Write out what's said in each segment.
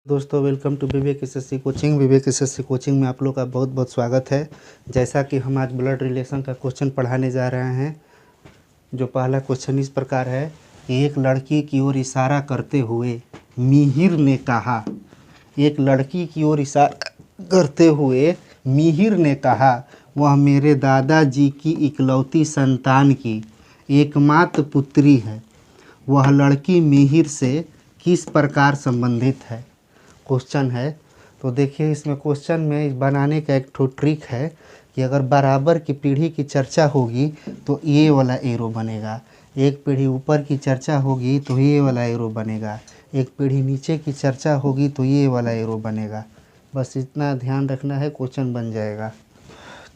दोस्तों welcome to Vivek SSC coaching. Vivek SSC coaching में आप लोग का बहुत बहुत स्वागत है। जैसा कि हम आज ब्लड रिलेशन का क्वेश्चन पढ़ाने जा रहे हैं। जो पहला क्वेश्चन इस प्रकार है कि एक लड़की की ओर इशारा करते हुए मिहिर ने कहा। एक लड़की की ओर इशारा करते हुए मिहिर ने कहा, वह मेरे दादाजी की इकलौती संतान की एकमात्र पुत्री है। वह लड़की मिहिर से किस प्रकार संबंधित है। क्वेश्चन है। तो देखिए इसमें क्वेश्चन में बनाने का एक ठो ट्रिक है कि अगर बराबर की पीढ़ी की चर्चा होगी तो ये वाला एरो बनेगा, एक पीढ़ी ऊपर की चर्चा होगी तो ये वाला एरो बनेगा, एक पीढ़ी नीचे की चर्चा होगी तो ये वाला एरो बनेगा। बस इतना ध्यान रखना है, क्वेश्चन बन जाएगा।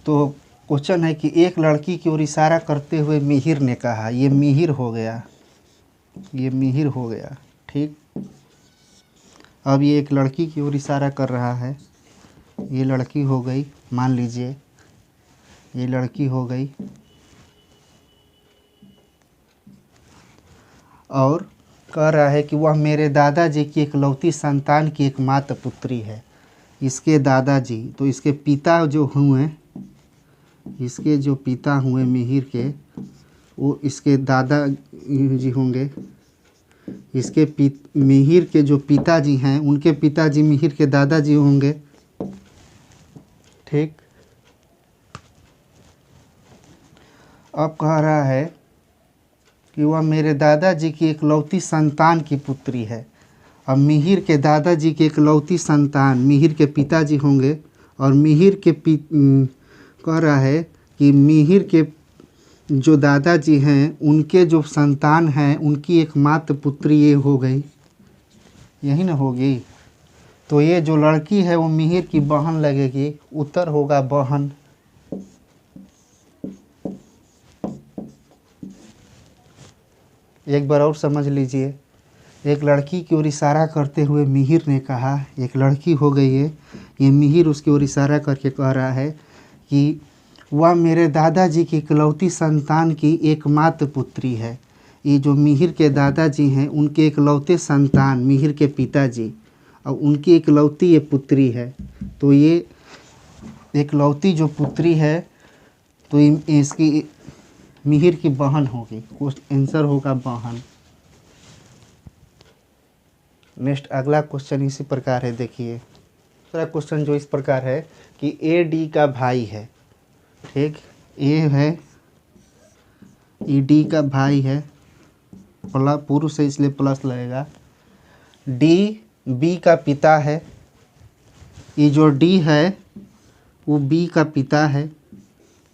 तो क्वेश्चन है कि एक लड़की की ओर इशारा करते हुए मिहिर ने कहा। ये मिहिर हो गया, ये मिहिर हो गया, ठीक। अब ये एक लड़की की ओर इशारा कर रहा है। ये लड़की हो गई, मान लीजिए ये लड़की हो गई, और कह रहा है कि वह मेरे दादाजी की इकलौती संतान की एकमात्र पुत्री है। इसके दादाजी, तो इसके पिता जो हुए, इसके जो पिता हुए मिहिर के, वो इसके दादा जी होंगे। इसके मिहिर के जो पिताजी हैं उनके पिताजी मिहिर के दादाजी होंगे, ठीक। अब कह रहा है कि वह मेरे दादाजी की इकलौती संतान की पुत्री है। अब मिहिर के दादाजी की इकलौती संतान मिहिर के पिताजी होंगे, और मिहिर के कह रहा है कि मिहिर के जो दादाजी हैं उनके जो संतान हैं उनकी एकमात्र पुत्री ये हो गई, यही ना होगी। तो ये जो लड़की है वो मिहिर की बहन लगेगी, उत्तर होगा बहन। एक बार और समझ लीजिए। एक लड़की की ओर इशारा करते हुए मिहिर ने कहा, एक लड़की हो गई है, ये मिहिर उसकी ओर इशारा करके कह रहा है कि वह मेरे दादाजी की इकलौती संतान की एकमात्र पुत्री है। ये जो मिहिर के दादाजी हैं उनके इकलौते संतान मिहिर के पिताजी, और उनकी इकलौती ये पुत्री है। तो ये इकलौती जो पुत्री है तो इसकी मिहिर की बहन होगी। आंसर होगा बहन। नेक्स्ट अगला क्वेश्चन इसी प्रकार है। देखिए दूसरा क्वेश्चन जो इस प्रकार है कि ए डी का भाई है, ठीक। ए है, ई डी का भाई है, प्लस पुरुष है इसलिए प्लस लगेगा। डी बी का पिता है। ये जो डी है वो बी का पिता है।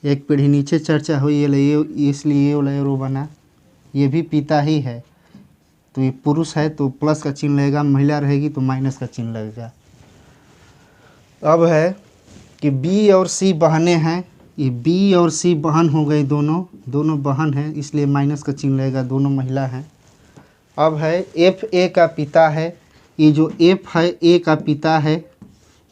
एक पीढ़ी नीचे चर्चा हुई है इसलिए ये वाला एरो बना, ये भी पिता ही है। तो ये पुरुष है तो प्लस का चिन्ह लगेगा, महिला रहेगी तो माइनस का चिन्ह लगेगा। अब है कि बी और सी बहनें हैं। ये बी और सी बहन हो गई, दोनों बहन हैं इसलिए माइनस का चिन्ह लगेगा, दोनों महिला हैं। अब है एफ ए का पिता है। ये जो एफ है ए का पिता है,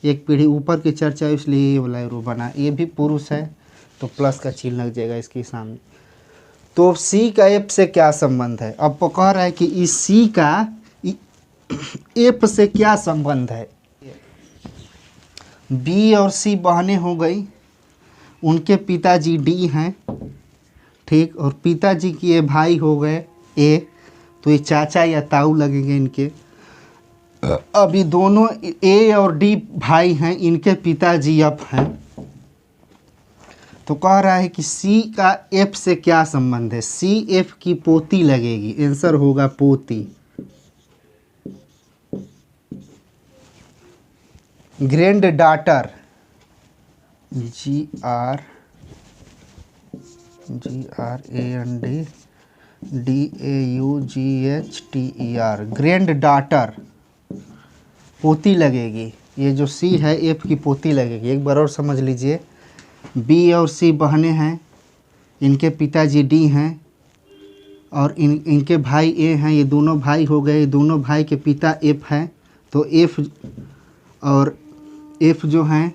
एक पीढ़ी ऊपर की चर्चा है इसलिए ये वाला एरो बना। ये भी पुरुष है तो प्लस का चिन्ह लग जाएगा इसके सामने। तो सी का एफ से क्या संबंध है। अब कह रहा है कि इस सी का एफ से क्या संबंध है। बी और सी बहनें हो गई, उनके पिताजी डी हैं, ठीक। और पिताजी की ये भाई हो गए ए, तो ये चाचा या ताऊ लगेंगे इनके। अभी दोनों ए और डी भाई हैं, इनके पिताजी एफ हैं। तो कह रहा है कि सी का एफ से क्या संबंध है। सी एफ की पोती लगेगी, आंसर होगा पोती। Grand daughter, GRANDDAUGHTER, grand daughter पोती लगेगी। ये जो सी है एफ की पोती लगेगी। एक बार और समझ लीजिए। बी और सी बहनें हैं, इनके पिताजी डी हैं, और इनके भाई ए हैं। ये दोनों भाई हो गए, दोनों भाई के पिता एफ हैं। तो एफ और एफ जो हैं,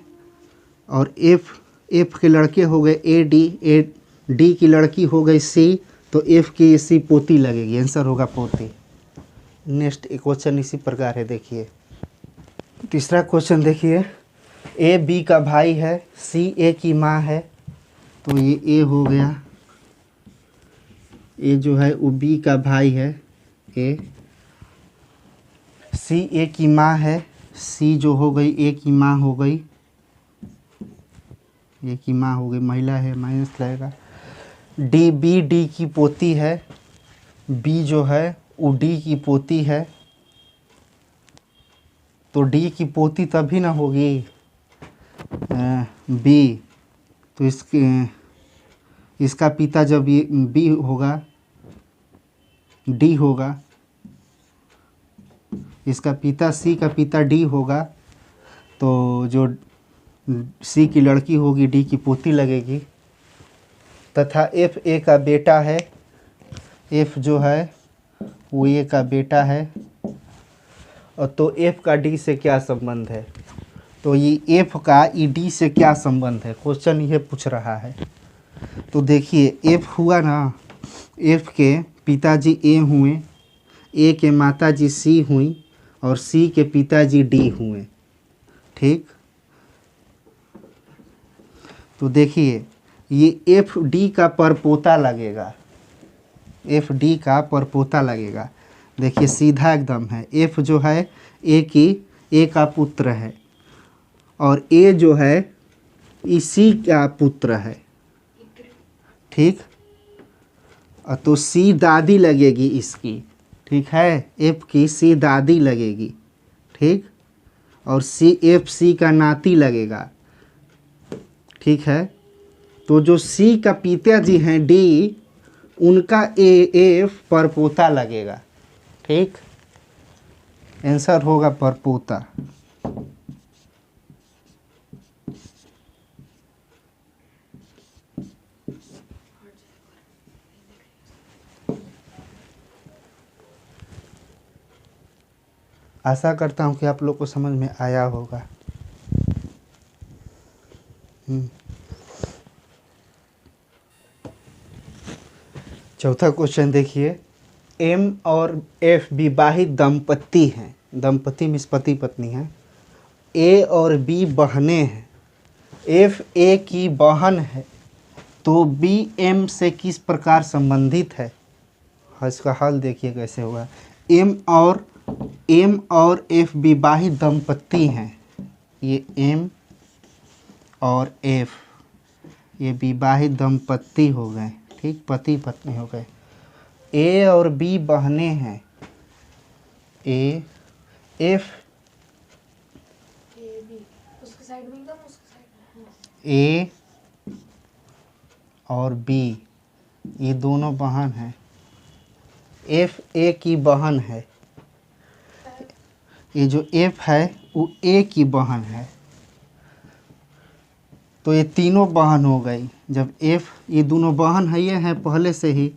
और एफ के लड़के हो गए ए डी की लड़की हो गई सी, तो एफ की सी पोती लगेगी, आंसर होगा पोती। नेक्स्ट क्वेश्चन इसी प्रकार है। देखिए तीसरा क्वेश्चन देखिए, ए बी का भाई है, सी ए की माँ है, तो ये ए हो गया, ए जो है वो बी का भाई है ए, सी ए की माँ है, सी जो हो गई ए की माँ हो गई, ए की माँ हो गई, महिला है, माइनस लगेगा। डी बी डी की पोती है, बी जो है वो डी की पोती है, तो डी की पोती तभी ना होगी बी, तो इसका पिता जब ये बी होगा, डी होगा, इसका पिता सी का पिता डी होगा, तो जो सी की लड़की होगी डी की पोती लगेगी। तथा एफ ए का बेटा है, एफ जो है वो ए का बेटा है, और तो एफ का डी से क्या संबंध है, तो ये एफ का ई डी से क्या संबंध है, क्वेश्चन ये पूछ रहा है। तो देखिए एफ हुआ ना, एफ के पिताजी ए हुए, ए के माताजी सी हुई, और सी के पिताजी डी हुए, ठीक। तो देखिए ये एफ डी का परपोता लगेगा, एफ डी का परपोता लगेगा। देखिए सीधा एकदम है, एफ जो है ए का पुत्र है, और ए जो है इसी का पुत्र है, ठीक। तो सी दादी लगेगी इसकी, ठीक है, एफ की सी दादी लगेगी, ठीक, और सी एफ सी का नाती लगेगा, ठीक है। तो जो सी का पिताजी हैं डी, उनका ए एफ परपोता लगेगा, ठीक, आंसर होगा परपोता। आशा करता हूँ कि आप लोग को समझ में आया होगा। चौथा क्वेश्चन देखिए, एम और एफ विवाहित दंपति हैं, दंपति मीन्स पति पत्नी हैं, ए और बी बहनें हैं, एफ ए की बहन है, तो बी एम से किस प्रकार संबंधित है। इसका हल देखिए कैसे होगा। एम और एफ विवाहित दंपति हैं, ये एम और एफ ये विवाहित दंपति हो गए, ठीक, पति पत्नी हो गए। ए और बी बहनें हैं, ए एफ ए और बी ये दोनों बहन हैं, एफ ए की बहन है, ये जो एफ है वो ए की बहन है, तो ये तीनों बहन हो गई। जब एफ ये दोनों बहन है ये हैं पहले से ही,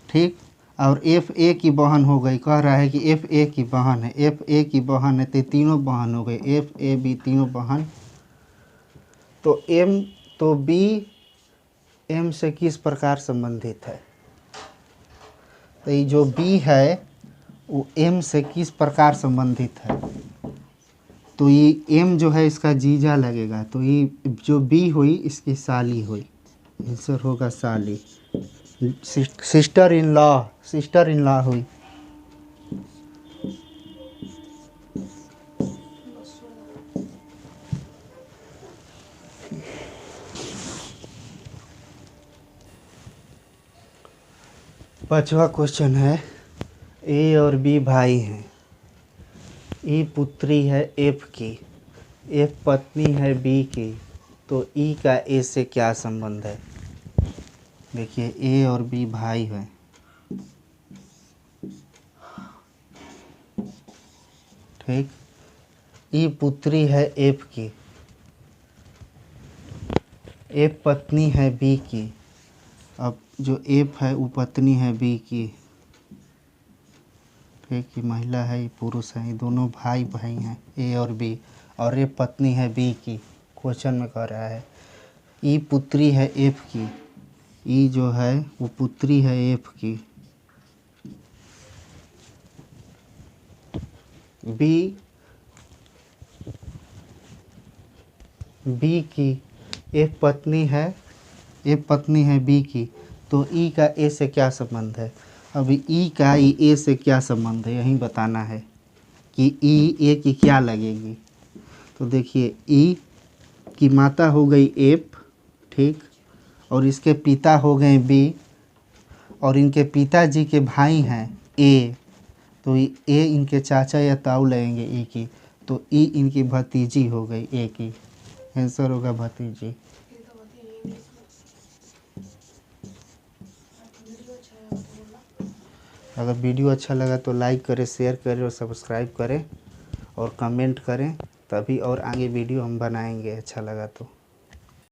ठीक, और एफ ए की बहन हो गई, कह रहा है कि एफ ए की बहन है, एफ ए की बहन है, तो तीनों बहन हो गई, एफ ए बी तीनों बहन। तो एम तो बी एम से किस प्रकार संबंधित है, तो ये जो बी है वो एम से किस प्रकार संबंधित है, तो ये एम जो है इसका जीजा लगेगा, तो ये जो बी हुई इसकी साली हुई, आंसर होगा साली, सिस्टर इन लॉ हुई। पांचवा क्वेश्चन है, ए और बी भाई हैं, ई पुत्री है एफ की, एफ पत्नी है बी की, तो ई का ए से क्या संबंध है। देखिए ए और बी भाई हैं, ठीक, ई पुत्री है एफ की, एफ पत्नी है बी की, अब जो एफ है वो पत्नी है बी की, ठीक, ये महिला है ये पुरुष है, ये दोनों भाई भाई हैं ए और बी, और ये पत्नी है बी की। क्वेश्चन में कह रहा है ई पुत्री है एफ की, ई जो है वो पुत्री है एफ की, बी बी की एक पत्नी है बी की, तो ई का ए से क्या संबंध है। अभी ई का ए से क्या संबंध है यही बताना है कि ई ए की क्या लगेगी। तो देखिए ई की माता हो गई एफ, ठीक, और इसके पिता हो गए बी, और इनके पिताजी के भाई हैं ए, तो ए इनके चाचा या ताऊ लगेंगे ई की, तो ई इनकी भतीजी हो गई ए की, आंसर होगा भतीजी। अगर वीडियो अच्छा लगा तो लाइक करें, शेयर करें और सब्सक्राइब करें और कमेंट करें, तभी और आगे वीडियो हम बनाएंगे अच्छा लगा तो।